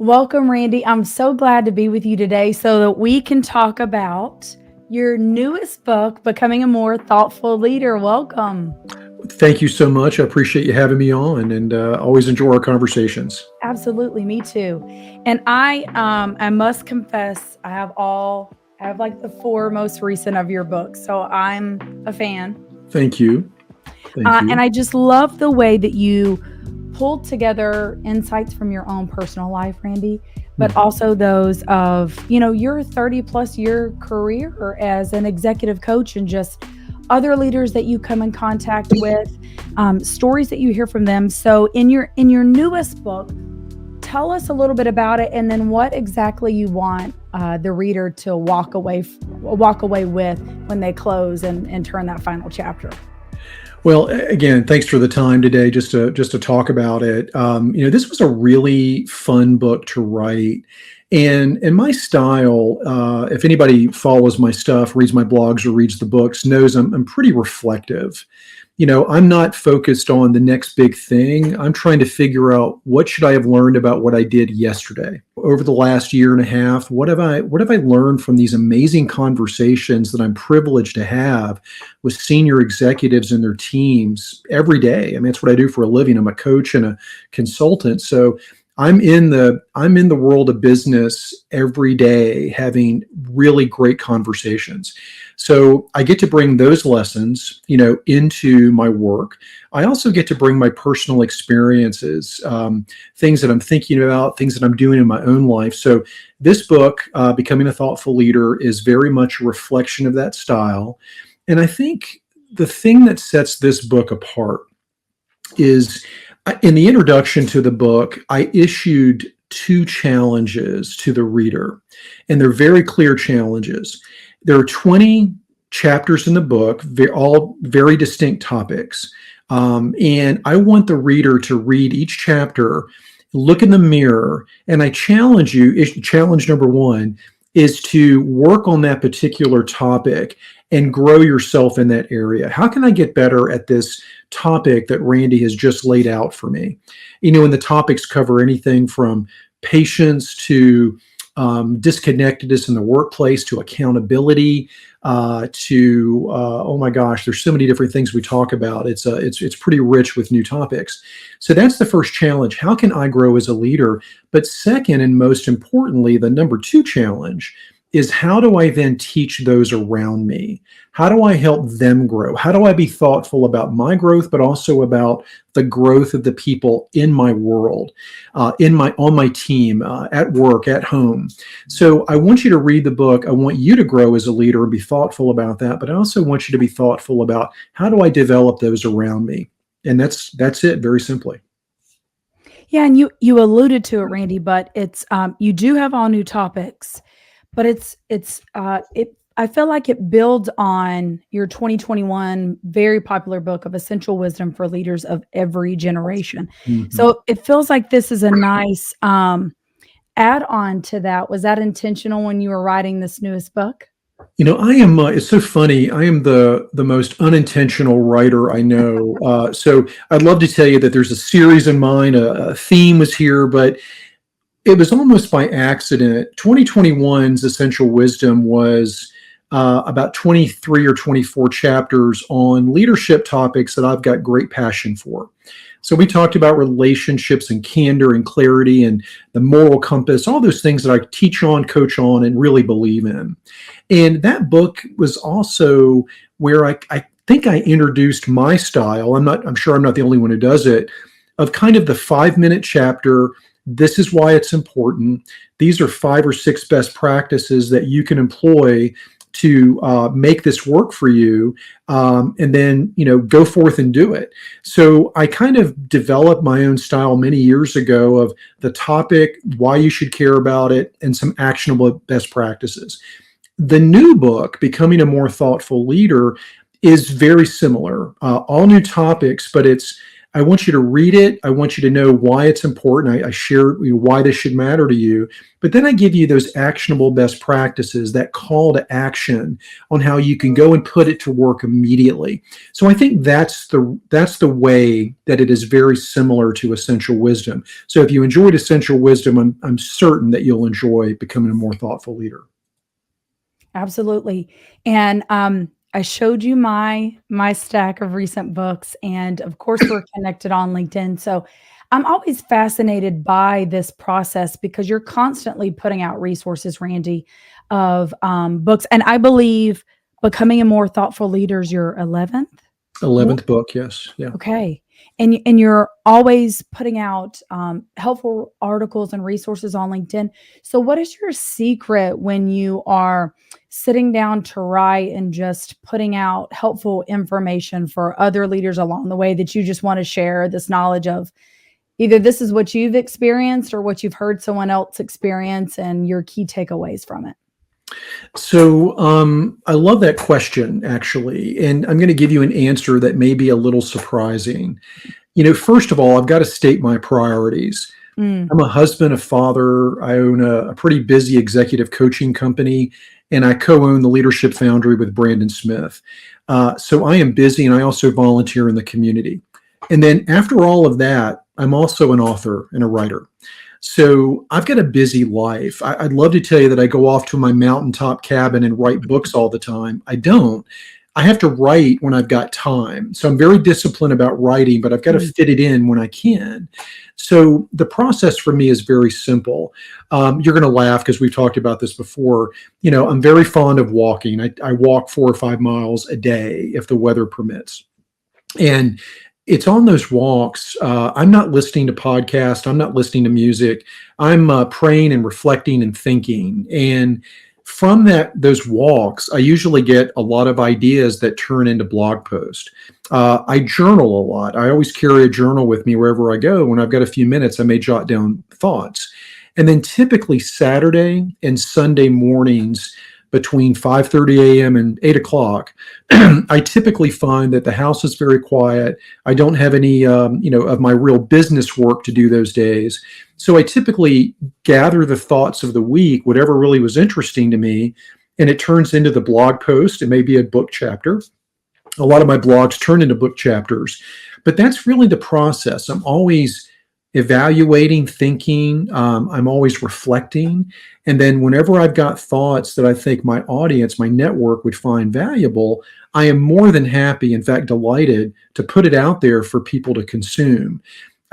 Welcome, Randy. I'm so glad to be with you today so that we can talk about your newest book, Becoming a More Thoughtful Leader. Welcome. Thank you so much. I appreciate you having me on, and always enjoy our conversations. Absolutely, me too. And I must confess, I have like the four most recent of your books, so I'm a fan. Thank you. Thank And you. I just love the way that you pulled together insights from your own personal life, Randy, but Mhm. also those of, your 30 plus year career as an executive coach and just other leaders that you come in contact with, stories that you hear from them. So in your newest book, tell us a little bit about it, and then what exactly you want the reader to walk away with when they close and turn that final chapter. Well, again, thanks for the time today, just to talk about it. This was a really fun book to write, and my style. If anybody follows my stuff, reads my blogs, or reads the books, knows I'm pretty reflective. I'm not focused on the next big thing. I'm trying to figure out what should I have learned about what I did yesterday. Over the last year and a half, what have I learned from these amazing conversations that I'm privileged to have with senior executives and their teams every day? I mean, that's what I do for a living. I'm a coach and a consultant. So I'm in the world of business every day having really great conversations. So I get to bring those lessons, into my work. I also get to bring my personal experiences, things that I'm thinking about, things that I'm doing in my own life. So this book, Becoming a Thoughtful Leader, is very much a reflection of that style. And I think the thing that sets this book apart is in the introduction to the book, I issued two challenges to the reader, and they're very clear challenges. There are 20 chapters in the book, all very distinct topics. And I want the reader to read each chapter, look in the mirror, and I challenge you. Challenge number one is to work on that particular topic and grow yourself in that area. How can I get better at this topic that Randy has just laid out for me? And the topics cover anything from patience to disconnectedness in the workplace to accountability to oh my gosh, there's so many different things we talk about. It's pretty rich with new topics. So that's the first challenge. How can I grow as a leader? But second, and most importantly, the number two challenge is how do I then teach those around me? How do I help them grow? How do I be thoughtful about my growth, but also about the growth of the people in my world, on my team, at work, at home? So I want you to read the book. I want you to grow as a leader and be thoughtful about that. But I also want you to be thoughtful about how do I develop those around me? And that's it, very simply. Yeah, and you alluded to it, Randy, but it's you do have all new topics, but it I feel like it builds on your 2021 very popular book of Essential Wisdom for Leaders of Every Generation. Mhm. So it feels like this is a nice add on to that. Was that intentional when you were writing this newest book? I am. It's so funny. I am the most unintentional writer I know. So I'd love to tell you that there's a series in mind. A theme was here, but it was almost by accident. 2021's Essential Wisdom was about 23 or 24 chapters on leadership topics that I've got great passion for. So we talked about relationships and candor and clarity and the moral compass, all those things that I teach on, coach on, and really believe in. And that book was also where I think I introduced my style. I'm sure I'm not the only one who does it, of kind of the 5 minute chapter. This is why it's important. These are 5 or 6 best practices that you can employ to make this work for you, and then go forth and do it. So I kind of developed my own style many years ago of the topic, why you should care about it, and some actionable best practices. The new book, Becoming a More Thoughtful Leader, is very similar. All new topics, but it's I want you to read it. I want you to know why it's important. I share why this should matter to you. But then I give you those actionable best practices, that call to action on how you can go and put it to work immediately. So I think that's the way that it is very similar to essential wisdom. So if you enjoyed essential wisdom, I'm certain that you'll enjoy becoming a more thoughtful leader. Absolutely. And I showed you my stack of recent books, and of course, we're connected on LinkedIn. So I'm always fascinated by this process because you're constantly putting out resources, Randy, of books. And I believe Becoming a More Thoughtful Leader is your 11th book. 11th book, yes. Yeah. Okay. And you're always putting out, helpful articles and resources on LinkedIn. So what is your secret when you are sitting down to write and just putting out helpful information for other leaders along the way that you just want to share this knowledge of? Either this is what you've experienced or what you've heard someone else experience and your key takeaways from it. So I love that question, actually. And I'm going to give you an answer that may be a little surprising. First of all, I've got to state my priorities. Mm, I'm a husband, a father. I own a pretty busy executive coaching company, and I co own the Leadership Foundry with Brandon Smith. So I am busy, and I also volunteer in the community. And then after all of that, I'm also an author and a writer. So I've got a busy life. I'd love to tell you that I go off to my mountaintop cabin and write books all the time. I don't. I have to write when I've got time. So I'm very disciplined about writing, but I've got to mm, fit it in when I can. So the process for me is very simple. You're going to laugh because we've talked about this before. I'm very fond of walking. I walk 4 or 5 miles a day if the weather permits. And it's on those walks. I'm not listening to podcasts. I'm not listening to music. I'm praying and reflecting and thinking. And from those walks, I usually get a lot of ideas that turn into blog posts. I journal a lot. I always carry a journal with me wherever I go. When I've got a few minutes, I may jot down thoughts. And then typically Saturday and Sunday mornings between 5:30 a.m. and 8 o'clock, I typically find that the house is very quiet. I don't have any, of my real business work to do those days. So I typically gather the thoughts of the week, whatever really was interesting to me, and it turns into the blog post. It may be a book chapter. A lot of my blogs turn into book chapters, but that's really the process. I'm always evaluating, thinking, I'm always reflecting. And then whenever I've got thoughts that I think my audience, my network would find valuable, I am more than happy, in fact, delighted to put it out there for people to consume.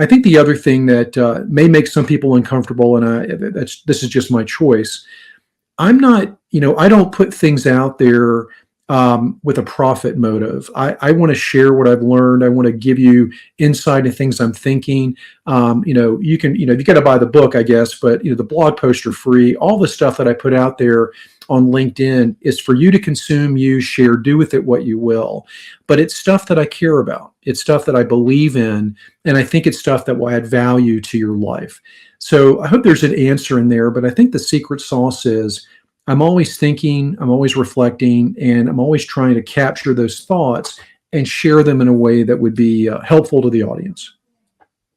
I think the other thing that may make some people uncomfortable, and this is just my choice. I'm not, I don't put things out there with a profit motive. I want to share what I've learned. I want to give you insight into things I'm thinking. You got to buy the book, I guess, but the blog posts are free. All the stuff that I put out there on LinkedIn is for you to consume, use, share, do with it what you will. But it's stuff that I care about. It's stuff that I believe in, and I think it's stuff that will add value to your life. So I hope there's an answer in there, but I think the secret sauce is I'm always thinking, I'm always reflecting, and I'm always trying to capture those thoughts and share them in a way that would be helpful to the audience.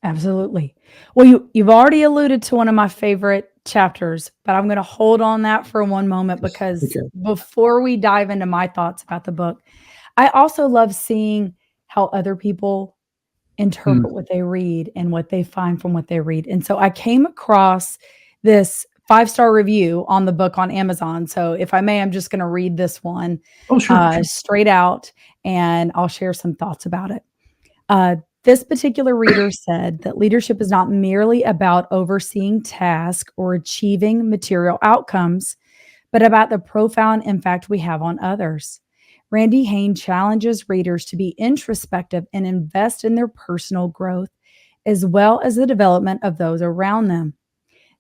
absolutely. Well, you've already alluded to one of my favorite chapters, but I'm going to hold on that for one moment because Okay. before we dive into my thoughts about the book, I also love seeing how other people Hmm. interpret what they read and what they find from what they read. And so I came across this 5-star review on the book on Amazon. So if I may, I'm just going to read this one Oh, sure, sure. straight out and I'll share some thoughts about it. This particular reader said that leadership is not merely about overseeing tasks or achieving material outcomes, but about the profound impact we have on others. Randy Hain challenges readers to be introspective and invest in their personal growth, as well as the development of those around them.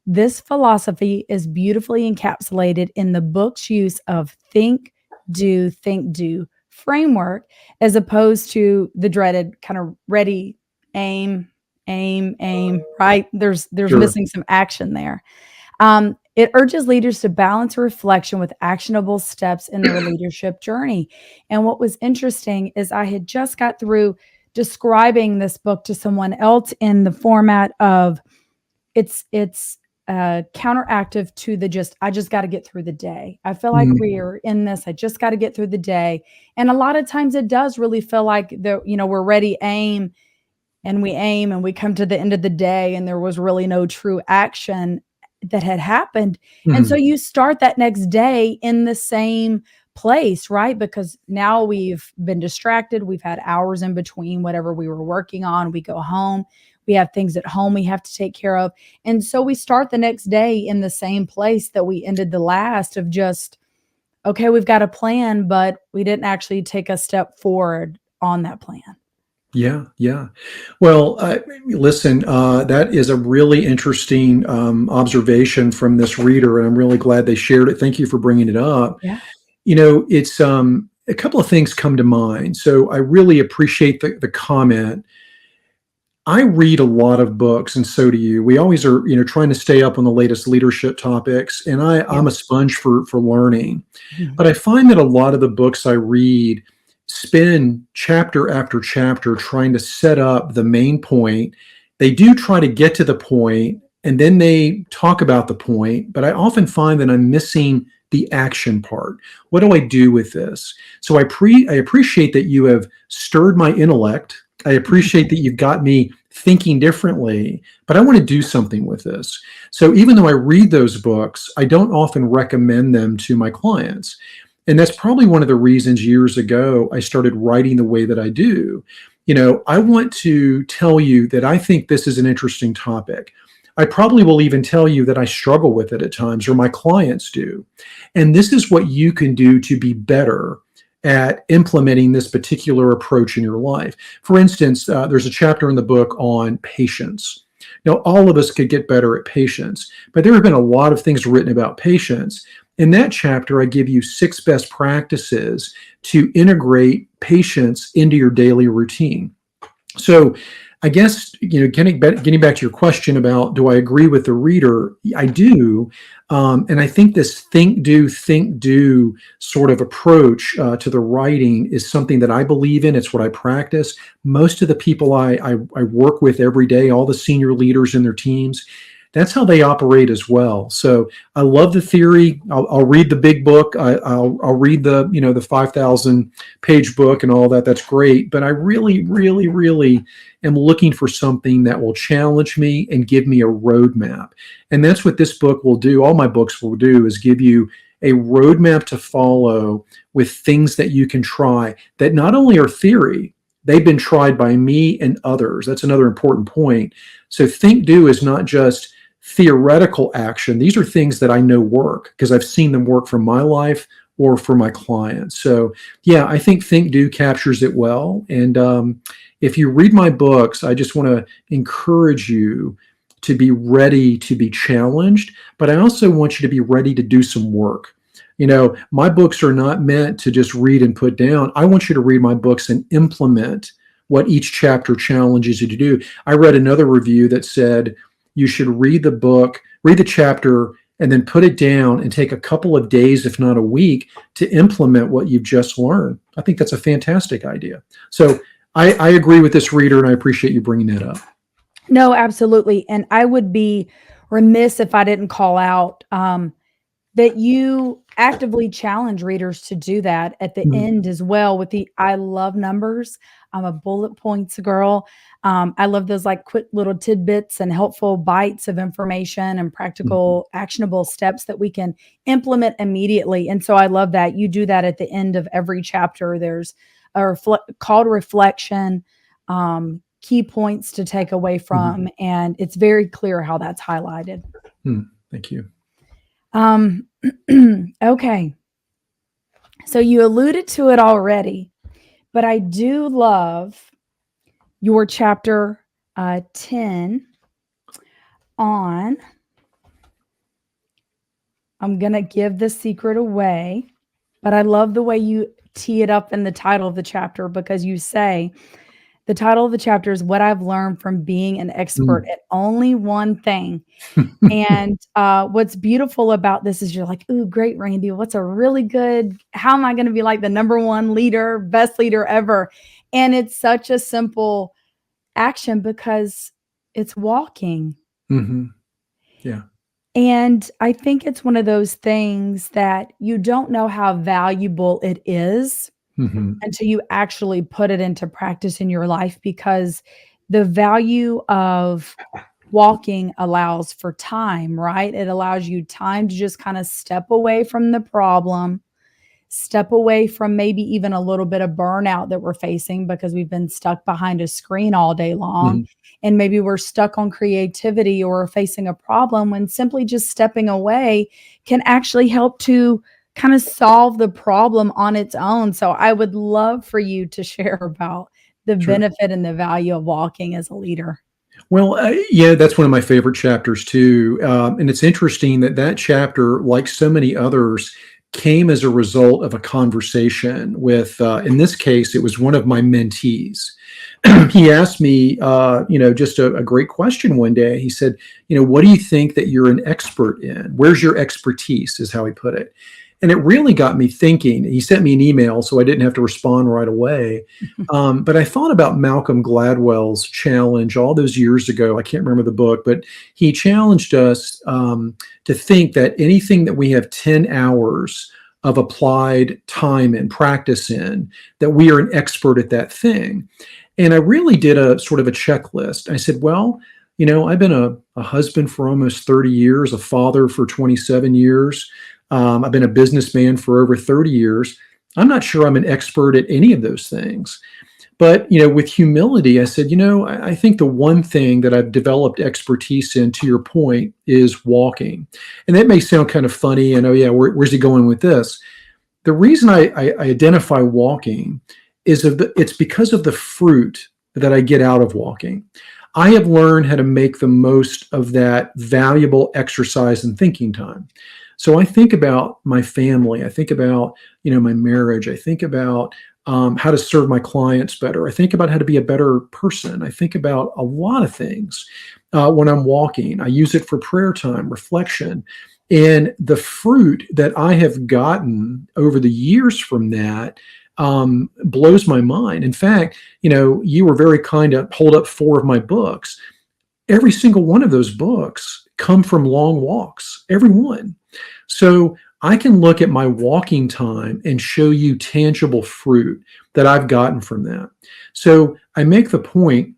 This philosophy is beautifully encapsulated in the book's use of think, do framework, as opposed to the dreaded kind of ready, aim, aim, right? There's Sure. missing some action there. It urges leaders to balance reflection with actionable steps in their leadership journey. And what was interesting is I had just got through describing this book to someone else in the format of it's counteractive to the just I just got to get through the day. I feel like Mm, we're in this. I just got to get through the day, and a lot of times it does really feel like we're ready, aim and we come to the end of the day and there was really no true action that had happened. And so mhm. you start that next day in the same place, right? Because now we've been distracted, we've had hours in between whatever we were working on, we go home, we have things at home we have to take care of. And so we start the next day in the same place that we ended the last, of just, okay, we've got a plan, but we didn't actually take a step forward on that plan. Yeah, yeah. Well, listen, that is a really interesting observation from this reader, and I'm really glad they shared it. Thank you for bringing it up. Yeah. It's a couple of things come to mind. So I really appreciate the comment. I read a lot of books, and so do you. We always are, trying to stay up on the latest leadership topics, and Yeah. I'm a sponge for learning. Mhm. But I find that a lot of the books I read spend chapter after chapter trying to set up the main point. They do try to get to the point, and then they talk about the point, but I often find that I'm missing the action part. What do I do with this? So I appreciate that you have stirred my intellect. I appreciate that you've got me thinking differently, but I want to do something with this. So even though I read those books, I don't often recommend them to my clients. And that's probably one of the reasons years ago I started writing the way that I do. I want to tell you that I think this is an interesting topic. I probably will even tell you that I struggle with it at times, or my clients do. And this is what you can do to be better at implementing this particular approach in your life. For instance, there's a chapter in the book on patience. Now, all of us could get better at patience, but there have been a lot of things written about patience. In that chapter, I give you 6 best practices to integrate patience into your daily routine. So, I guess getting back to your question about, do I agree with the reader? I do, and I think this think do sort of approach to the writing is something that I believe in. It's what I practice. Most of the people I work with every day, all the senior leaders in their teams, that's how they operate as well. So I love the theory. I'll read the big book. I'll read the 5,000 page book and all that. That's great. But I really, really, really am looking for something that will challenge me and give me a roadmap. And that's what this book will do. All my books will do is give you a roadmap to follow with things that you can try that not only are theory, they've been tried by me and others. That's another important point. So think do is not just theoretical action. These are things that I know work because I've seen them work for my life or for my clients. So yeah, I think do captures it well. And if you read my books, I just want to encourage you to be ready to be challenged, but I also want you to be ready to do some work. My books are not meant to just read and put down. I want you to read my books and implement what each chapter challenges you to do. I read another review that said you should read the book, read the chapter, and then put it down and take a couple of days, if not a week, to implement what you've just learned. I think that's a fantastic idea. So I agree with this reader, and I appreciate you bringing that up. No, absolutely. And I would be remiss if I didn't call out that you actively challenge readers to do that at the Mm, end as well with the I love numbers. I'm a bullet points girl. I love those like quick little tidbits and helpful bites of information and mhm, practical, actionable steps that we can implement immediately. And so I love that you do that at the end of every chapter. There's a call to reflection, key points to take away mhm, from, and it's very clear how that's highlighted. Thank you. Um, okay. So you alluded to it already, but I do love your chapter 10 on, I'm going to give the secret away, but I love the way you tee it up in the title of the chapter because you say The title of the chapter is What I've Learned from Being an Expert Mm. at Only One Thing. And what's beautiful about this is you're like, ooh, great, Randy. What's a really good, how am I going to be like the number one leader, best leader ever? And it's such a simple action because it's walking. Mhm. Yeah. And I think it's one of those things that you don't know how valuable it is Mhm. until you actually put it into practice in your life because the value of walking allows for time, right? It allows you time to just kind of step away from the problem, step away from maybe even a little bit of burnout that we're facing because we've been stuck behind a screen all day long. Mhm. And maybe we're stuck on creativity or facing a problem when simply just stepping away can actually help to kind of solve the problem on its own. So I would love for you to share about the Sure. benefit and the value of walking as a leader. Well, yeah, that's one of my favorite chapters too. And it's interesting that that chapter, like so many others, came as a result of a conversation with, in this case, it was one of my mentees. He asked me, just a great question one day. He said, what do you think that you're an expert in? Where's your expertise, is how he put it. And it really got me thinking. He sent me an email, so I didn't have to respond right away. But I thought about Malcolm Gladwell's challenge all those years ago. I can't remember the book, but he challenged us to think that anything that we have 10 hours of applied time and practice in, that we are an expert at that thing. And I really did a sort of a checklist. I said, well, I've been a husband for almost 30 years, a father for 27 years. I've been a businessman for over 30 years. I'm not sure I'm an expert at any of those things. But, with humility, I said, I think the one thing that I've developed expertise in, to your point, is walking. And that may sound kind of funny. And oh, yeah, where's he going with this? The reason I identify walking is it's because of the fruit that I get out of walking. I have learned how to make the most of that valuable exercise and thinking time. So I think about my family. I think about, my marriage. I think about how to serve my clients better. I think about how to be a better person. I think about a lot of things when I'm walking. I use it for prayer time, reflection. And the fruit that I have gotten over the years from that blows my mind. In fact, you were very kind to hold up four of my books. Every single one of those books come from long walks, every one. So I can look at my walking time and show you tangible fruit that I've gotten from that. So I make the point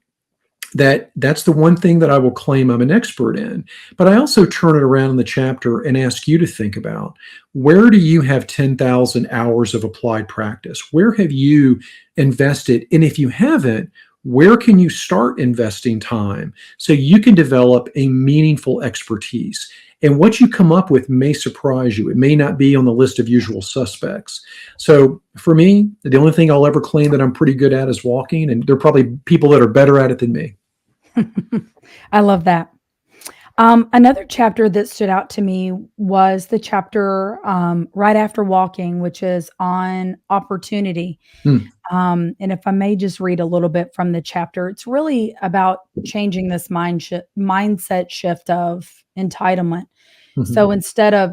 that that's the one thing that I will claim I'm an expert in. But I also turn it around in the chapter and ask you to think about, where do you have 10,000 hours of applied practice? Where have you invested? And if you haven't, where can you start investing time so you can develop a meaningful expertise? And what you come up with may surprise you. It may not be on the list of usual suspects. So for me, the only thing I'll ever claim that I'm pretty good at is walking, and there are probably people that are better at it than me. I love that. Another chapter that stood out to me was the chapter right after walking, which is on opportunity. Hmm. And if I may just read a little bit from the chapter, it's really about changing this mindset shift of entitlement. Mhm. So instead of,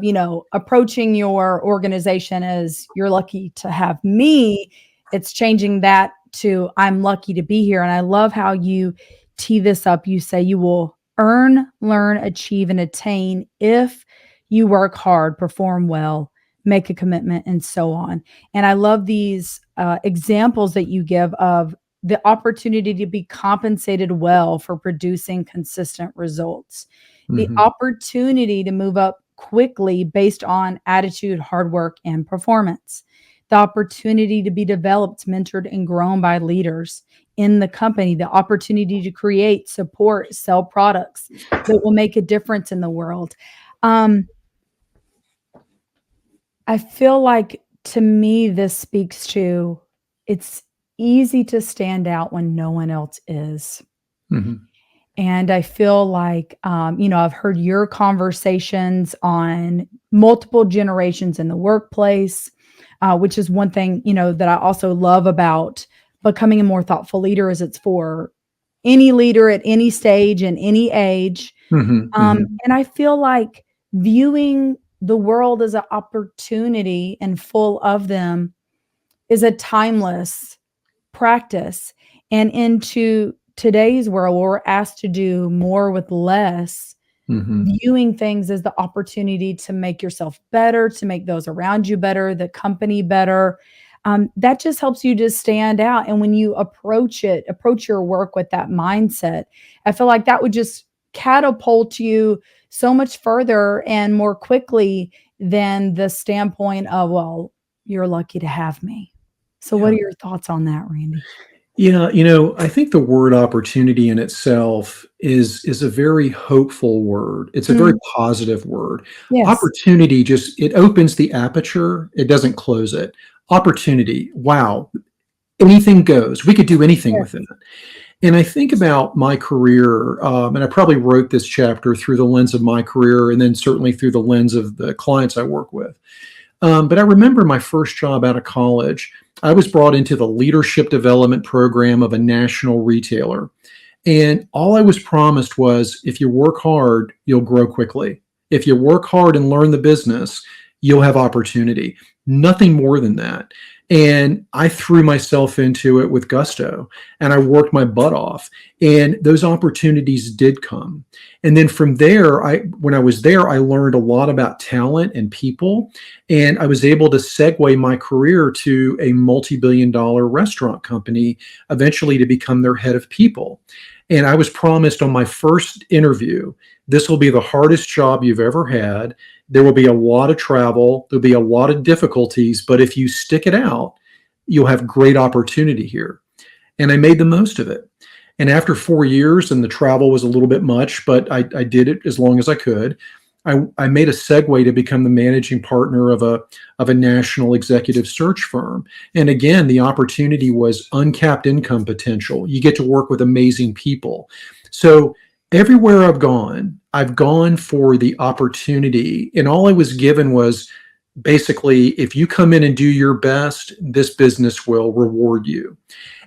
approaching your organization as you're lucky to have me, it's changing that to I'm lucky to be here. And I love how you tee this up. You say you will earn, learn, achieve, and attain if you work hard, perform well, make a commitment, and so on. And I love these examples that you give of the opportunity to be compensated well for producing consistent results, the Mhm. opportunity to move up quickly based on attitude, hard work, and performance, the opportunity to be developed, mentored, and grown by leaders in the company, the opportunity to create, support, sell products that will make a difference in the world. Um, I feel like to me, this speaks to it's easy to stand out when no one else is. Mhm. And I feel like, I've heard your conversations on multiple generations in the workplace, which is one thing, that I also love about becoming a more thoughtful leader is it's for any leader at any stage and any age. Hmm. Hmm. And I feel like viewing the world as an opportunity and full of them is a timeless practice. And into today's world, where we're asked to do more with less, Hmm. viewing things as the opportunity to make yourself better, to make those around you better, the company better. That just helps you to stand out. And when you approach your work with that mindset, I feel like that would just catapult you so much further and more quickly than the standpoint of, well, you're lucky to have me. So, what Yeah. are your thoughts on that, Randy? Yeah, I think the word opportunity in itself is a very hopeful word. It's a very Mm, positive word. yes, Opportunity just it opens the aperture, it doesn't close it. Opportunity, wow, anything goes. We could do anything with it. yes. And I think about my career, and I probably wrote this chapter through the lens of my career, and then certainly through the lens of the clients I work with. But I remember my first job out of college. I was brought into the leadership development program of a national retailer. And all I was promised was if you work hard, you'll grow quickly. If you work hard and learn the business, you'll have opportunity. Nothing more than that. And I threw myself into it with gusto and I worked my butt off. And those opportunities did come. And then from there, when I was there, I learned a lot about talent and people. And I was able to segue my career to a multi-billion dollar restaurant company, eventually to become their head of people. And I was promised on my first interview, this will be the hardest job you've ever had. There will be a lot of travel, there'll be a lot of difficulties, but if you stick it out, you'll have great opportunity here. And I made the most of it. And after 4 years, and the travel was a little bit much, but I did it as long as I could. I made a segue to become the managing partner of a national executive search firm. And again, the opportunity was uncapped income potential. You get to work with amazing people. So everywhere I've gone for the opportunity. And all I was given was basically, if you come in and do your best, this business will reward you.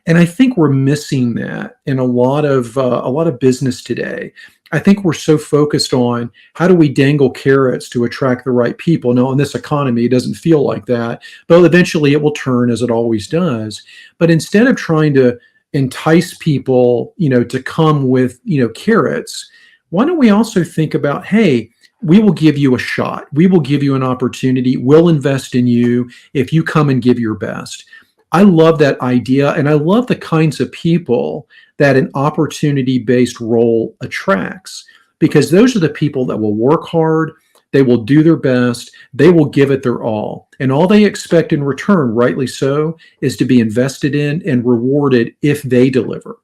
And I think we're missing that in a lot of business today. I think we're so focused on how do we dangle carrots to attract the right people. Now, in this economy, it doesn't feel like that, but eventually it will turn as it always does. But instead of trying to entice people, to come with, carrots, why don't we also think about, hey, we will give you a shot. We will give you an opportunity. We'll invest in you if you come and give your best. I love that idea. And I love the kinds of people that an opportunity based role attracts because those are the people that will work hard. They will do their best. They will give it their all. And all they expect in return, rightly so, is to be invested in and rewarded if they deliver.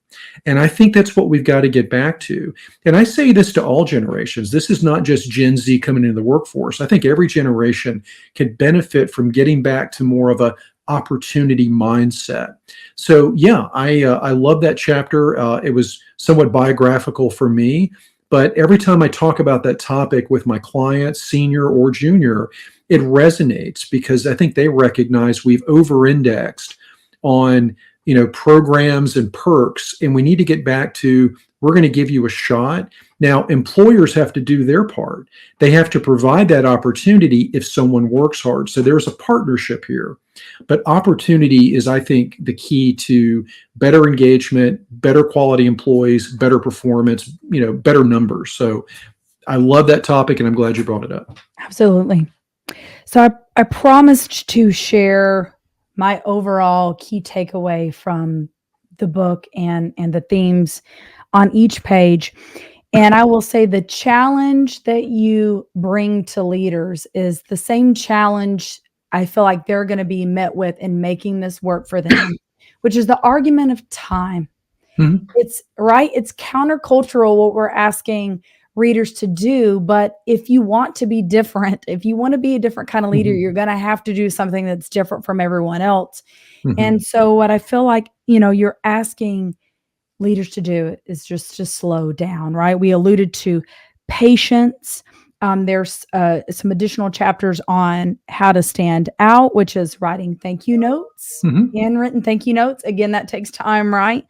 And I think that's what we've got to get back to. And I say this to all generations. This is not just Gen Z coming into the workforce. I think every generation can benefit from getting back to more of a opportunity mindset. So yeah, I love that chapter. It was somewhat biographical for me, but every time I talk about that topic with my clients, senior or junior, it resonates because I think they recognize we've over-indexed on programs and perks, and we need to get back to we're going to give you a shot. Now, employers have to do their part. They have to provide that opportunity if someone works hard. So there's a partnership here. But opportunity is, I think, the key to better engagement, better quality employees, better performance, better numbers. So I love that topic and I'm glad you brought it up. Absolutely. So I promised to share my overall key takeaway from the book and the themes on each page. And I will say the challenge that you bring to leaders is the same challenge I feel like they're going to be met with in making this work for them, which is the argument of time. Mhm. It's right. It's countercultural what we're asking readers to do. But if you want to be different, if you want to be a different kind of leader, Mhm. you're going to have to do something that's different from everyone else. Mhm. And so, what I feel like, you're asking leaders to do is just to slow down, right? We alluded to patience There's some additional chapters on how to stand out, which is writing thank you notes, Hmm. handwritten thank you notes. Again, that takes time, right?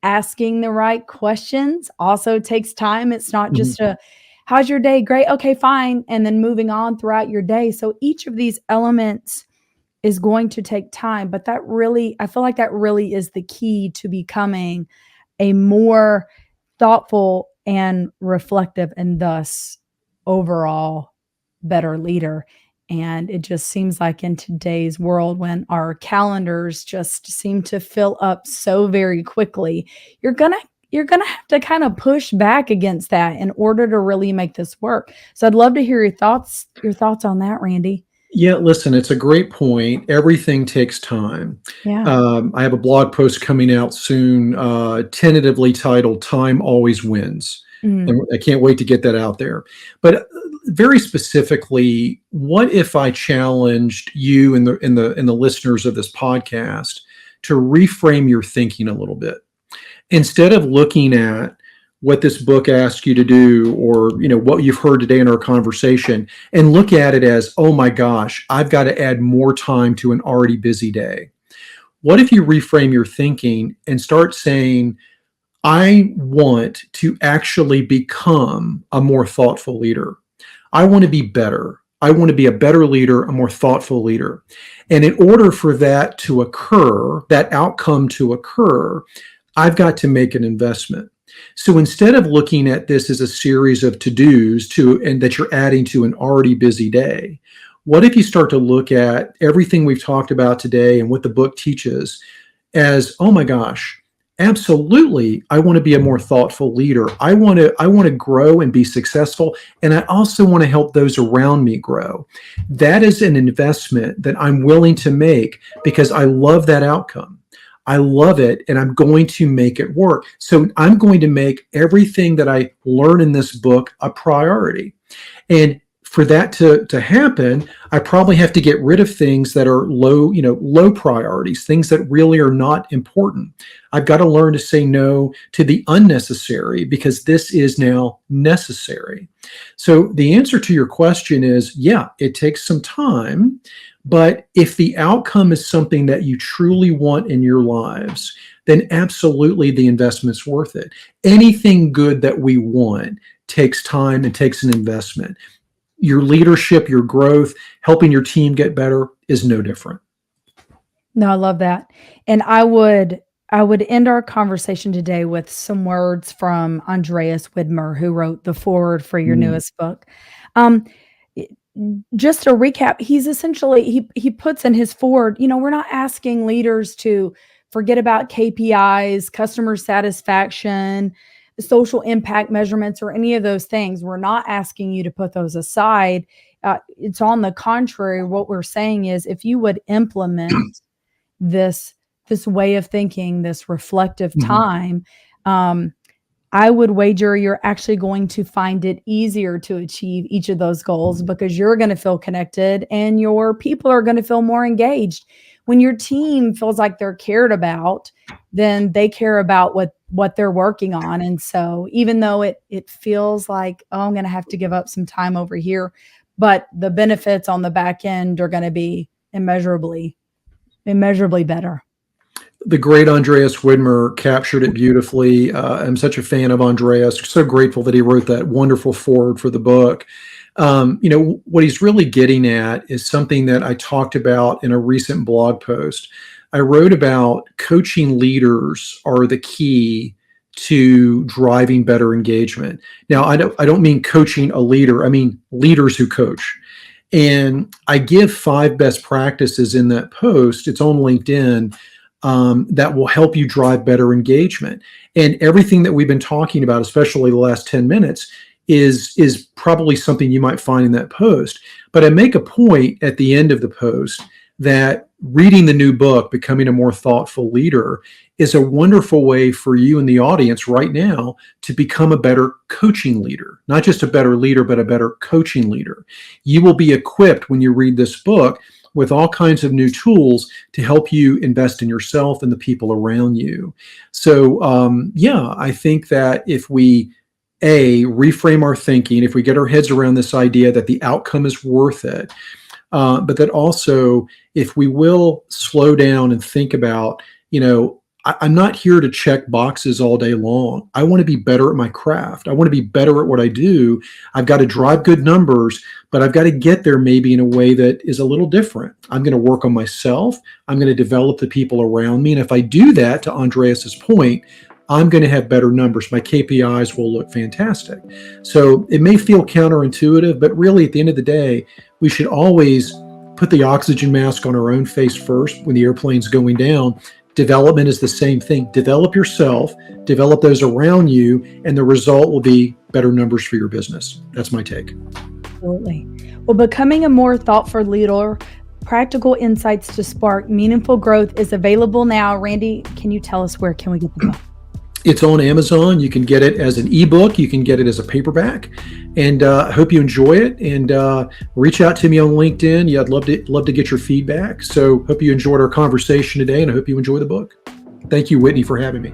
Asking the right questions also takes time. It's not Hmm. just a, how's your day? Great. Okay, fine. And then moving on throughout your day. So each of these elements is going to take time, but that really, I feel like that really is the key to becoming a more thoughtful and reflective and thus overall better leader. And it just seems like in today's world, when our calendars just seem to fill up so very quickly, you're gonna you're gonna have to kind of push back against that in order to really make this work. So I'd love to hear your thoughts on that, Randy. Yeah, listen, it's a great point. Everything takes time. Yeah. I have a blog post coming out soon, tentatively titled "Time Always Wins," and Mm, I can't wait to get that out there. But very specifically, what if I challenged you and the listeners of this podcast to reframe your thinking a little bit? Instead of looking at what this book asks you to do, or what you've heard today in our conversation, and look at it as, oh my gosh, I've got to add more time to an already busy day. What if you reframe your thinking and start saying, I want to actually become a more thoughtful leader. I want to be better. I want to be a better leader, a more thoughtful leader. And in order for that to occur, that outcome to occur, I've got to make an investment. So instead of looking at this as a series of to-dos and that you're adding to an already busy day, what if you start to look at everything we've talked about today and what the book teaches as, oh my gosh, absolutely, I want to be a more thoughtful leader. I want to grow and be successful, and I also want to help those around me grow. That is an investment that I'm willing to make because I love that outcome. I love it, and I'm going to make it work. So I'm going to make everything that I learn in this book a priority. And for that to happen, I probably have to get rid of things that are low priorities, things that really are not important. I've got to learn to say no to the unnecessary because this is now necessary. So the answer to your question is, yeah, it takes some time. But if the outcome is something that you truly want in your lives, then absolutely the investment's worth it. Anything good that we want takes time and takes an investment. Your leadership, your growth, helping your team get better is no different. no, I love that. And I would end our conversation today with some words from Andreas Widmer, who wrote the foreword for your Mm. newest book. Um, i- just to recap, he's essentially he puts in his foreword, we're not asking leaders to forget about KPIs, customer satisfaction, social impact measurements, or any of those things. We're not asking you to put those aside. It's on the contrary. What we're saying is, if you would implement this this way of thinking, this reflective Mhm. time, um, I would wager you're actually going to find it easier to achieve each of those goals because you're going to feel connected and your people are going to feel more engaged. When your team feels like they're cared about, then they care about what they're working on. And so even though it feels like, oh, I'm going to have to give up some time over here, but the benefits on the back end are going to be immeasurably better. The great Andreas Widmer captured it beautifully. I'm such a fan of Andreas. So grateful that he wrote that wonderful foreword for the book. What he's really getting at is something that I talked about in a recent blog post. I wrote about coaching leaders are the key to driving better engagement. Now, I don't mean coaching a leader. I mean leaders who coach. And I give 5 best practices in that post. It's on LinkedIn, that will help you drive better engagement. And everything that we've been talking about, especially the last 10 minutes, is probably something you might find in that post. But I make a point at the end of the post that reading the new book, Becoming a More Thoughtful Leader, is a wonderful way for you in the audience right now to become a better coaching leader, not just a better leader, but a better coaching leader. You will be equipped when you read this book with all kinds of new tools to help you invest in yourself and the people around you. So, yeah, I think that if we reframe our thinking if we get our heads around this idea that the outcome is worth it. But that also, if we will slow down and think about, I'm not here to check boxes all day long. I want to be better at my craft. I want to be better at what I do. I've got to drive good numbers, but I've got to get there maybe in a way that is a little different. I'm going to work on myself. I'm going to develop the people around me. And if I do that, to Andreas's point, I'm going to have better numbers. My KPIs will look fantastic. So it may feel counterintuitive, but really at the end of the day, we should always put the oxygen mask on our own face first when the airplane's going down. Development is the same thing. Develop yourself, develop those around you, and the result will be better numbers for your business. That's my take. Absolutely. Well, becoming a more thoughtful leader, practical insights to spark meaningful growth is available now. Randy, can you tell us where can we get the book? It's on Amazon. You can get it as an ebook. You can get it as a paperback. And I hope you enjoy it. And reach out to me on LinkedIn. Yeah, I'd love to get your feedback. So hope you enjoyed our conversation today, and I hope you enjoy the book. Thank you, Whitney, for having me.